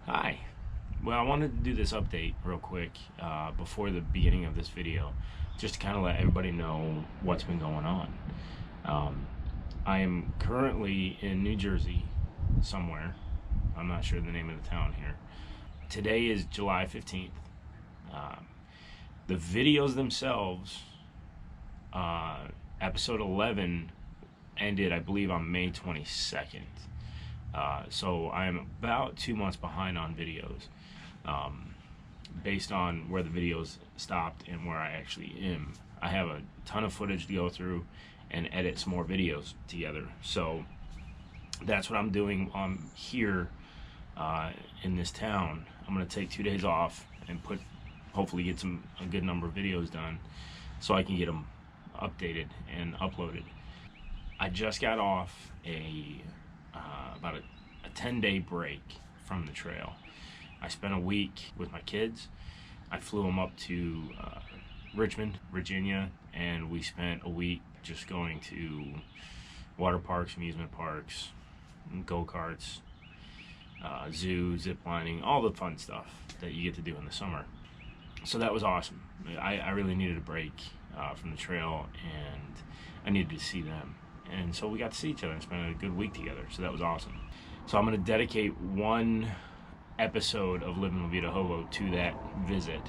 Hi. Well, I wanted to do this update real quick before the beginning of this video, just to kind of let everybody know what's been going on. I am currently in New Jersey somewhere. I'm not sure the name of the town here. Today is July 15th. The videos themselves, episode 11 ended, I believe, on May 22nd. So I'm about 2 months behind on videos, based on where the videos stopped and where I actually am. I have a ton of footage to go through and edit some more videos together. So that's what I'm doing here in this town. I'm gonna take 2 days off and hopefully get a good number of videos done so I can get them updated and uploaded. I just got off about a 10-day break from the trail. I spent a week with my kids. I flew them up to Richmond, Virginia, and we spent a week just going to water parks, amusement parks, go-karts, zoo, zip lining, all the fun stuff that you get to do in the summer. So that was awesome. I really needed a break from the trail, and I needed to see them. And so we got to see each other and spend a good week together. So that was awesome. So I'm going to dedicate one episode of Livin with Vida, Hobo to that visit.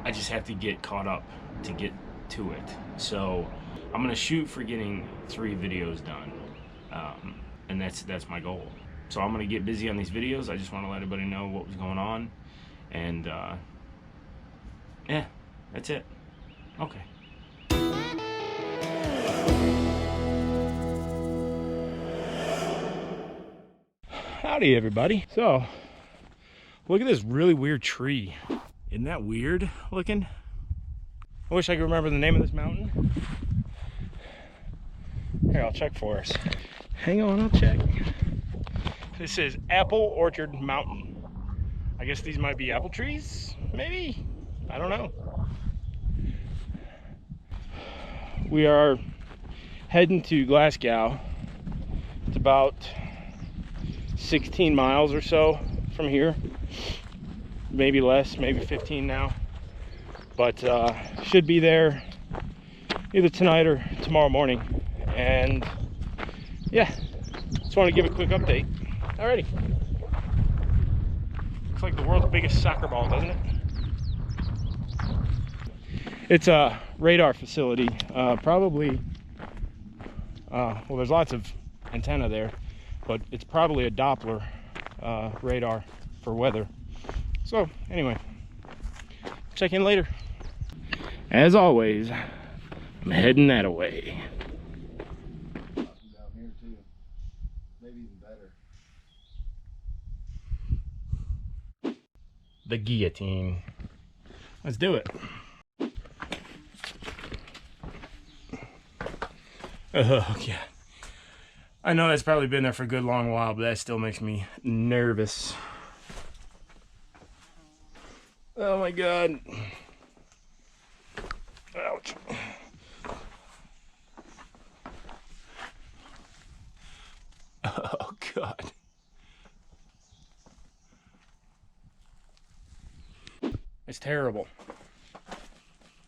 I just have to get caught up to get to it. So I'm going to shoot for getting 3 videos done. And that's my goal. So I'm going to get busy on these videos. I just want to let everybody know what was going on. And yeah, that's it. Okay. Howdy everybody. So look at this really weird tree. Isn't that weird looking? I wish I could remember the name of this mountain. Here, I'll check for us. Hang on, I'll check. This is Apple Orchard Mountain. I guess these might be apple trees, maybe? I don't know. We are heading to Glasgow. It's about 16 miles or so from here, maybe less, maybe 15 now, but should be there either tonight or tomorrow morning. And yeah, just want to give a quick update. Alrighty. Looks like the world's biggest soccer ball, doesn't it? It's a radar facility, probably well, there's lots of antenna there, but it's probably a Doppler radar for weather. So anyway, check in later. As always, I'm heading that way. Down here too, maybe even better. The guillotine. Let's do it. Oh yeah. I know that's probably been there for a good long while, but that still makes me nervous. Oh my God. Ouch. Oh God. It's terrible.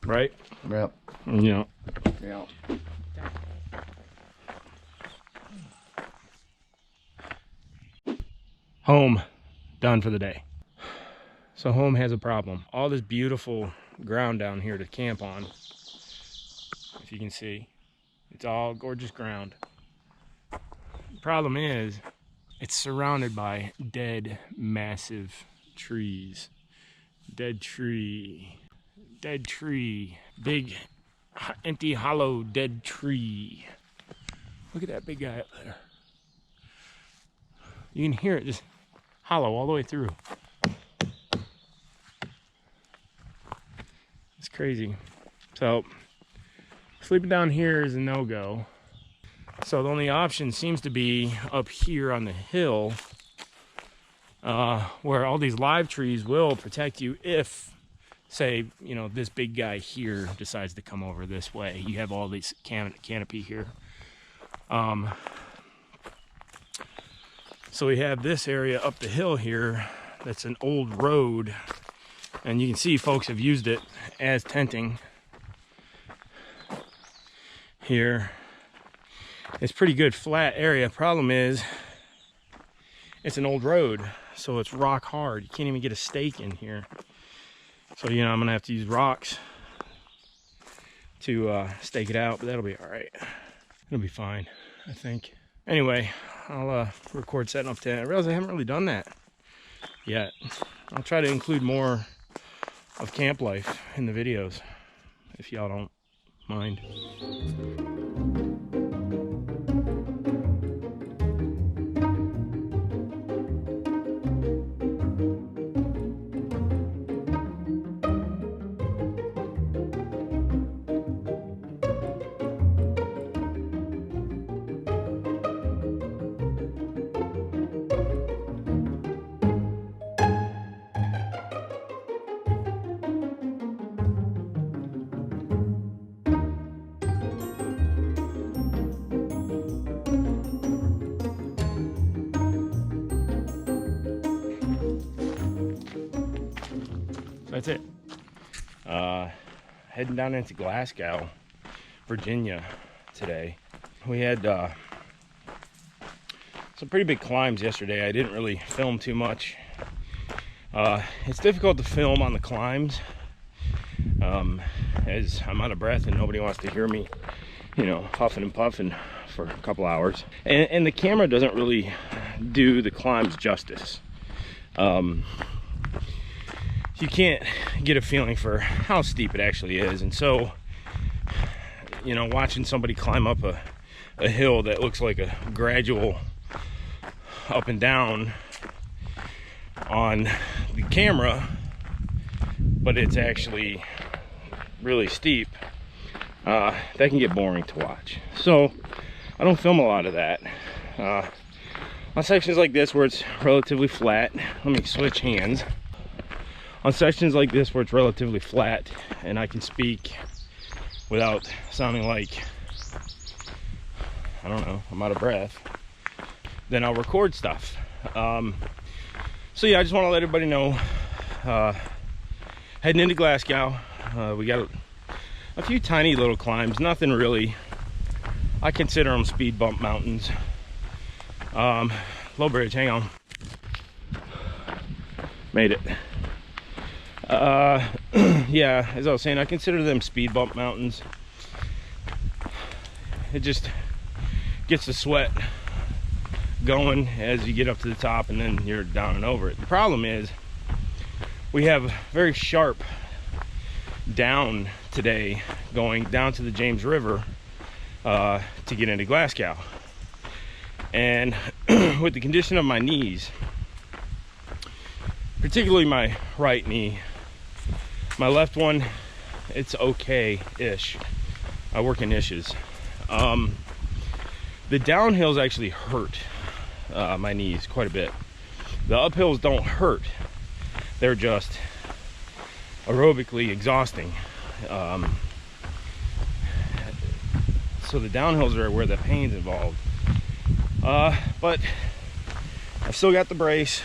Right? Yep. Yeah. Yeah. Home, done for the day. So home has a problem. All this beautiful ground down here to camp on, if you can see, it's all gorgeous ground. The problem is, it's surrounded by dead, massive trees. Dead tree, big, empty, hollow, dead tree. Look at that big guy up there. You can hear it just hollow all the way through. It's crazy. So sleeping down here is a no-go. So the only option seems to be up here on the hill, where all these live trees will protect you if, say, you know, this big guy here decides to come over this way. You have all this canopy here. So we have this area up the hill here that's an old road, and you can see folks have used it as tenting here. It's pretty good flat area. Problem is it's an old road, so it's rock hard. You can't even get a stake in here. So, you know, I'm gonna have to use rocks to stake it out, but that'll be all right. It'll be fine, I think. Anyway, I'll record setting up tent. I realize I haven't really done that yet. I'll try to include more of camp life in the videos, if y'all don't mind. That's it. Heading down into Glasgow, Virginia today. We had some pretty big climbs yesterday. I didn't really film too much. It's difficult to film on the climbs as I'm out of breath and nobody wants to hear me, you know, huffing and puffing for a couple hours. And the camera doesn't really do the climbs justice. You can't get a feeling for how steep it actually is, and so, you know, watching somebody climb up a hill that looks like a gradual up and down on the camera, but it's actually really steep, that can get boring to watch. So I don't film a lot of that. On sections like this where it's relatively flat, let me switch hands. On sections like this where it's relatively flat and I can speak without sounding like, I don't know, I'm out of breath, then I'll record stuff. So yeah, I just want to let everybody know, heading into Glasgow, we got a few tiny little climbs, nothing really, I consider them speed bump mountains. Low bridge, hang on. Made it. Yeah, as I was saying, I consider them speed bump mountains. It just gets the sweat going as you get up to the top, and then you're down and over it. The problem is we have very sharp down today, going down to the James River to get into Glasgow. And with the condition of my knees, particularly my right knee, my left one, it's okay-ish. I work in ishes. The downhills actually hurt my knees quite a bit. The uphills don't hurt. They're just aerobically exhausting. So the downhills are where the pain's involved. But I've still got the brace.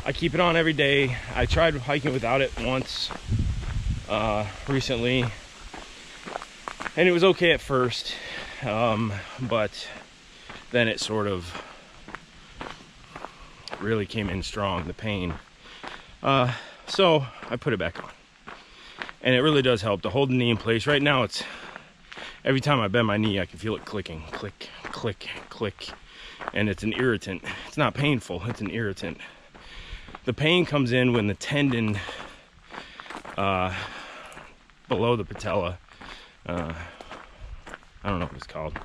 I keep it on every day. I tried hiking without it once recently, and it was okay at first, but then it sort of really came in strong, the pain. So I put it back on, and it really does help to hold the knee in place. Right now, it's every time I bend my knee, I can feel it clicking, click, click, click, and it's an irritant. It's not painful, it's an irritant. The pain comes in when the tendon below the patella, I don't know what it's called,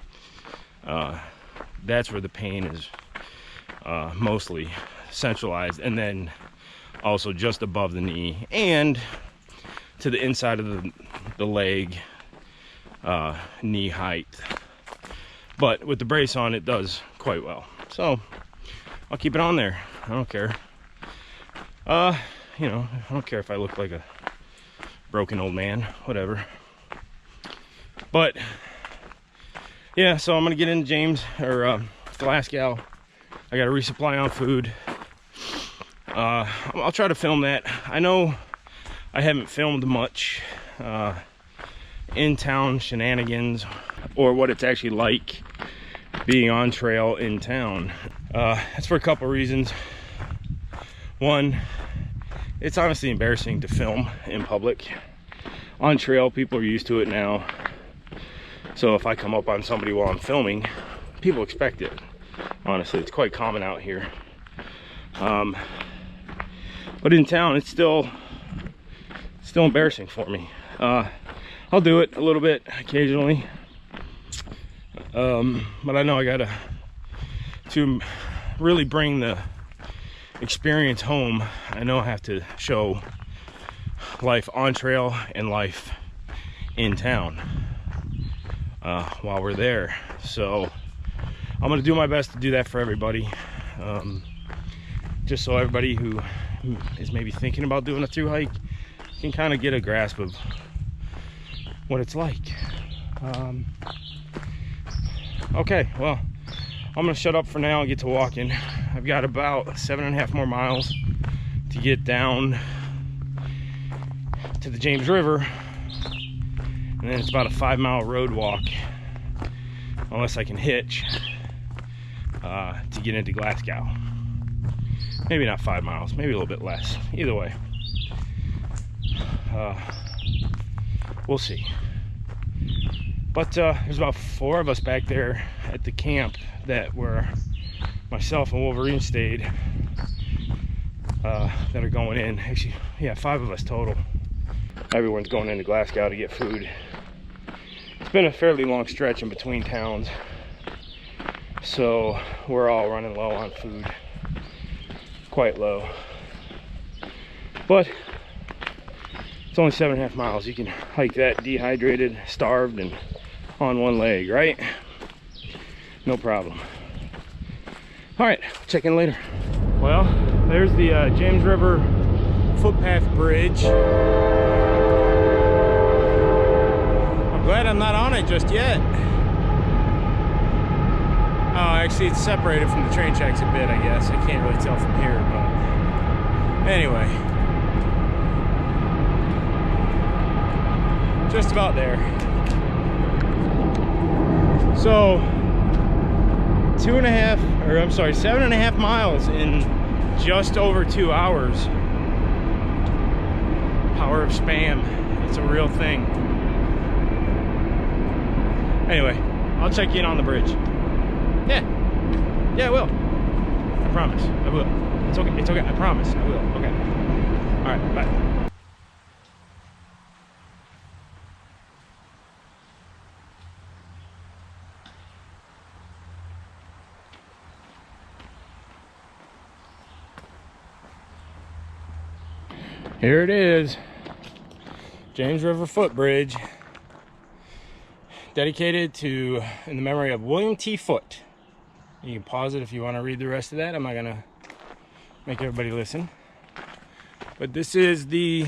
that's where the pain is mostly centralized, and then also just above the knee and to the inside of the leg, knee height. But with the brace on, it does quite well. So I'll keep it on there. I don't care. You know, I don't care if I look like a broken old man, whatever. But yeah, so I'm gonna get into Glasgow. I got a resupply on food. I'll try to film that. I know I haven't filmed much in town shenanigans or what it's actually like being on trail in town. That's for a couple reasons. One, it's honestly embarrassing to film in public. On trail, people are used to it now. So if I come up on somebody while I'm filming, people expect it. Honestly, it's quite common out here. But in town, it's still embarrassing for me. I'll do it a little bit occasionally. But I know I gotta, to really bring the experience home, I know I have to show life on trail and life in town while we're there. So I'm gonna do my best to do that for everybody, just so everybody who is maybe thinking about doing a through hike can kind of get a grasp of what it's like. Okay, well, I'm gonna shut up for now and get to walking. I've got about 7.5 more miles to get down to the James River, and then it's about a 5-mile road walk, unless I can hitch, to get into Glasgow. Maybe not 5 miles, maybe a little bit less. Either way, we'll see. But there's about 4 of us back there at the camp that were myself and Wolverine stayed, that are going in. Actually, yeah, 5 of us total. Everyone's going into Glasgow to get food. It's been a fairly long stretch in between towns, so we're all running low on food. Quite low. But it's only 7.5 miles. You can hike that dehydrated, starved, and on one leg, right? No problem. All right, check in later. Well, there's the James River footpath bridge. I'm glad I'm not on it just yet. Oh, actually it's separated from the train tracks a bit, I guess. I can't really tell from here, but anyway. Just about there. So 7.5 miles in just over 2 hours. Power of spam. It's a real thing. Anyway, I'll check in on the bridge. Yeah, I will. I promise, I will. It's okay, I promise, I will. Okay. All right, bye. Here it is, James River footbridge, dedicated to, in the memory of William T. Foote. You can pause it if you want to read the rest of that. I'm not gonna make everybody listen. But this is the,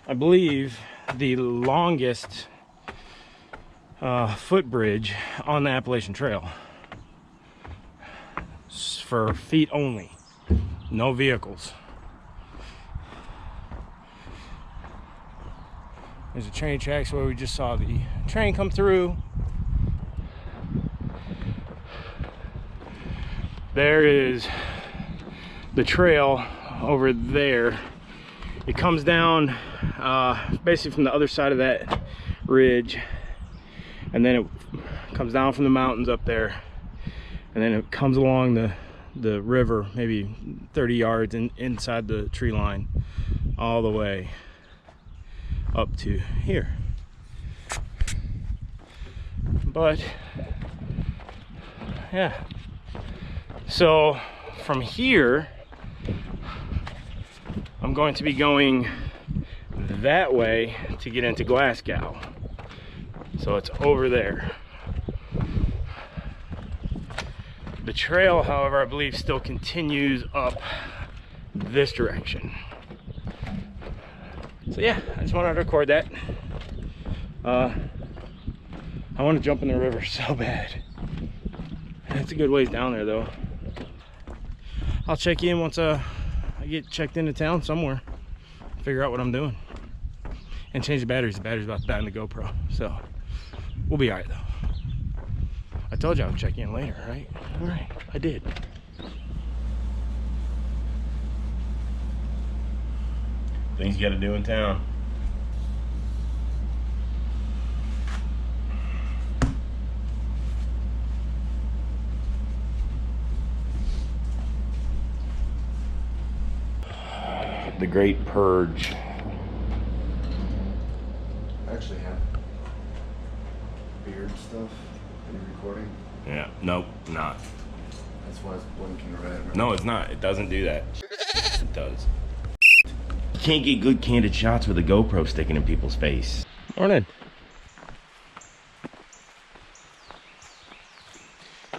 I believe, the longest footbridge on the Appalachian Trail. It's for feet only, no vehicles. There's a train tracks where we just saw the train come through. There is the trail over there. It comes down basically from the other side of that ridge, and then it comes down from the mountains up there, and then it comes along the river, maybe 30 yards inside the tree line, all the way up to here. But yeah, so from here I'm going to be going that way to get into Glasgow. So it's over there. The trail, however, I believe still continues up this direction. So yeah, I just wanted to record that. I want to jump in the river so bad. It's a good ways down there though. I'll check in once I get checked into town somewhere, figure out what I'm doing, and change the batteries. The battery's about to die in the GoPro, so we'll be all right though. I told you I would check in later, right? All right, I did. Things you gotta do in town. The Great Purge. I actually have beard stuff in your recording. Yeah, nope, not. That's why it's blinking red. Right? No, it's not. It doesn't do that. It does. You can't get good candid shots with a GoPro sticking in people's face. Morning.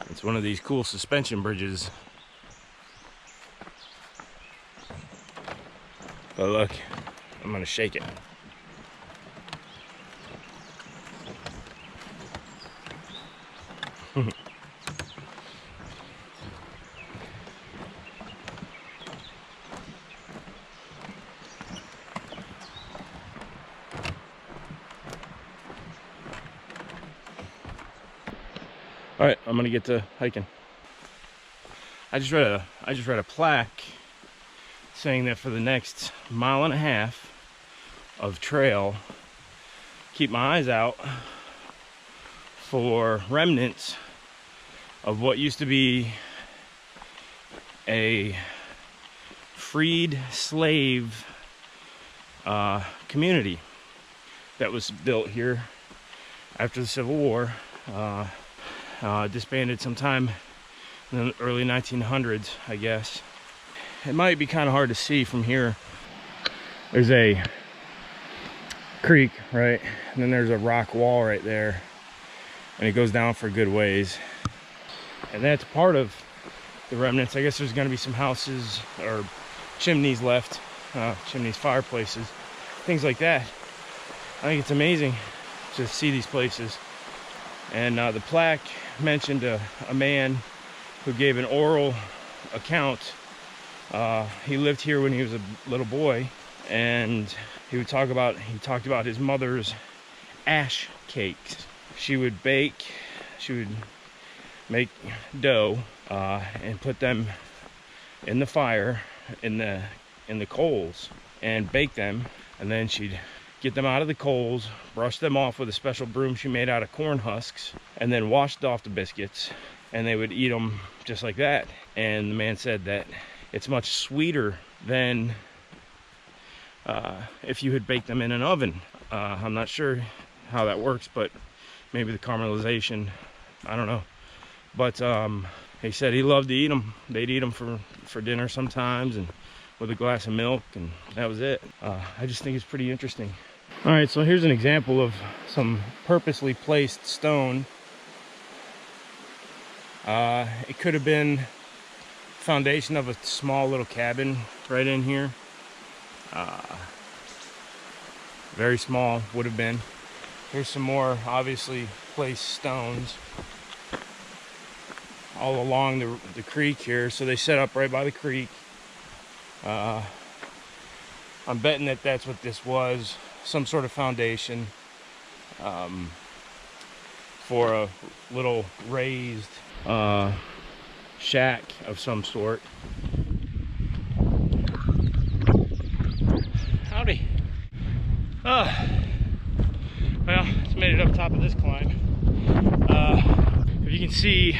It's one of these cool suspension bridges. But look, I'm gonna shake it. All right, I'm gonna get to hiking. I just read a plaque saying that for the next 1.5 miles of trail, keep my eyes out for remnants of what used to be a freed slave community that was built here after the Civil War. Disbanded sometime in the early 1900s, I guess. It might be kind of hard to see from here. There's a creek, right? And then there's a rock wall right there. And it goes down for a good ways. And that's part of the remnants. I guess there's gonna be some houses or chimneys left. Chimneys, fireplaces, things like that. I think it's amazing to see these places. And the plaque mentioned a man who gave an oral account. He lived here when he was a little boy, and he talked about his mother's ash cakes. She would make dough and put them in the fire in the coals and bake them, and then she'd get them out of the coals, brush them off with a special broom she made out of corn husks, and then washed off the biscuits, and they would eat them just like that. And the man said that it's much sweeter than if you had baked them in an oven. I'm not sure how that works, but maybe the caramelization, I don't know. But he said he loved to eat them. They'd eat them for dinner sometimes, and with a glass of milk, and that was it. I just think it's pretty interesting. All right, so here's an example of some purposely placed stone. It could have been foundation of a small little cabin right in here. Very small, would have been. Here's some more obviously placed stones all along the creek here. So they set up right by the creek. I'm betting that that's what this was, some sort of foundation for a little raised shack of some sort. Howdy. Well, it's made it up top of this climb. If you can see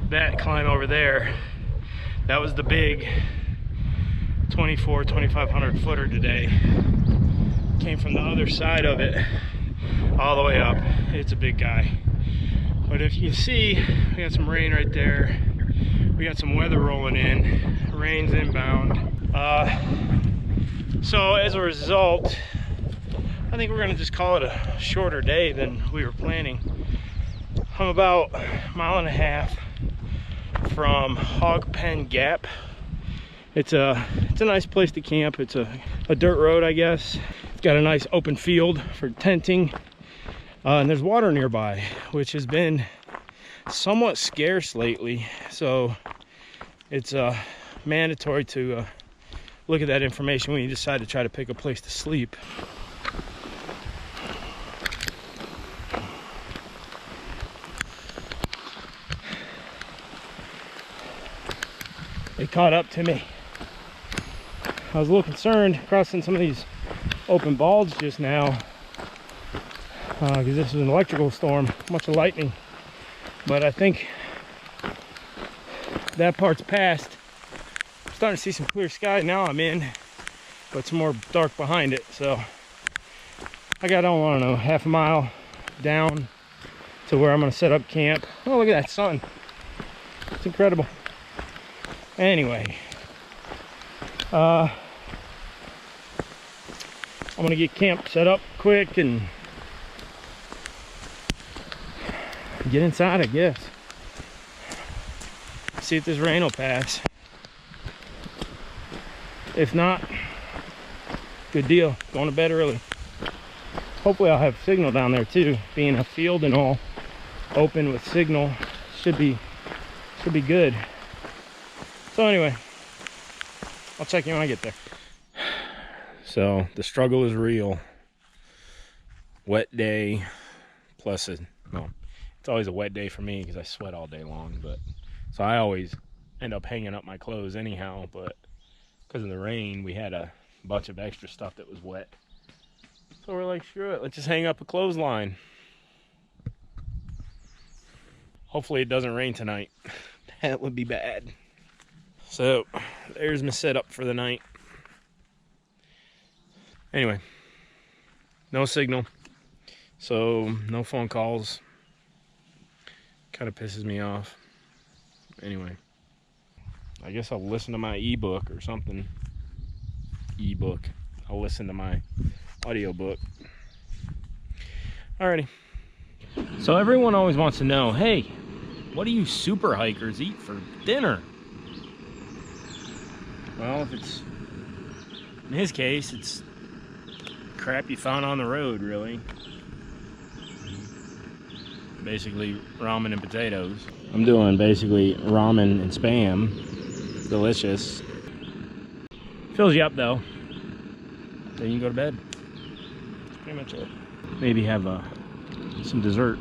that climb over there, that was the big 2,500 footer today. Came from the other side of it all the way up. It's a big guy. But if you can see, we got some rain right there. We got some weather rolling in. Rain's inbound. So as a result, I think we're gonna just call it a shorter day than we were planning. I'm about 1.5 miles from Hog Pen Gap. It's a nice place to camp. It's a dirt road, I guess. It's got a nice open field for tenting. And there's water nearby, which has been somewhat scarce lately. So it's mandatory to look at that information when you decide to try to pick a place to sleep. They caught up to me. I was a little concerned crossing some of these open balls just now because this was an electrical storm, much of lightning. But I think that part's past. I'm starting to see some clear sky now I'm in, but some more dark behind it. So I got, I don't know, half a mile down to where I'm gonna set up camp. Oh, look at that sun. It's incredible. Anyway, I'm gonna get camp set up quick and get inside, I guess. See if this rain will pass. If not, good deal. Going to bed early. Hopefully I'll have signal down there too. Being a field and all open with signal should be good. So anyway, I'll check in when I get there. So the struggle is real. Wet day plus it's always a wet day for me because I sweat all day long, but so I always end up hanging up my clothes anyhow, but because of the rain we had a bunch of extra stuff that was wet. So we're like, screw it, let's just hang up a clothesline. Hopefully it doesn't rain tonight. That would be bad. So there's my setup for the night. Anyway, no signal, so no phone calls. Kind of pisses me off. Anyway, I guess I'll listen to my ebook or something. I'll listen to my audiobook. Alrighty. So everyone always wants to know, hey, what do you super hikers eat for dinner? Well, if it's, in his case, it's crap you found on the road, really. Basically ramen and potatoes. I'm doing basically ramen and Spam. Delicious. Fills you up though. Then you can go to bed. That's pretty much it. Maybe have some dessert.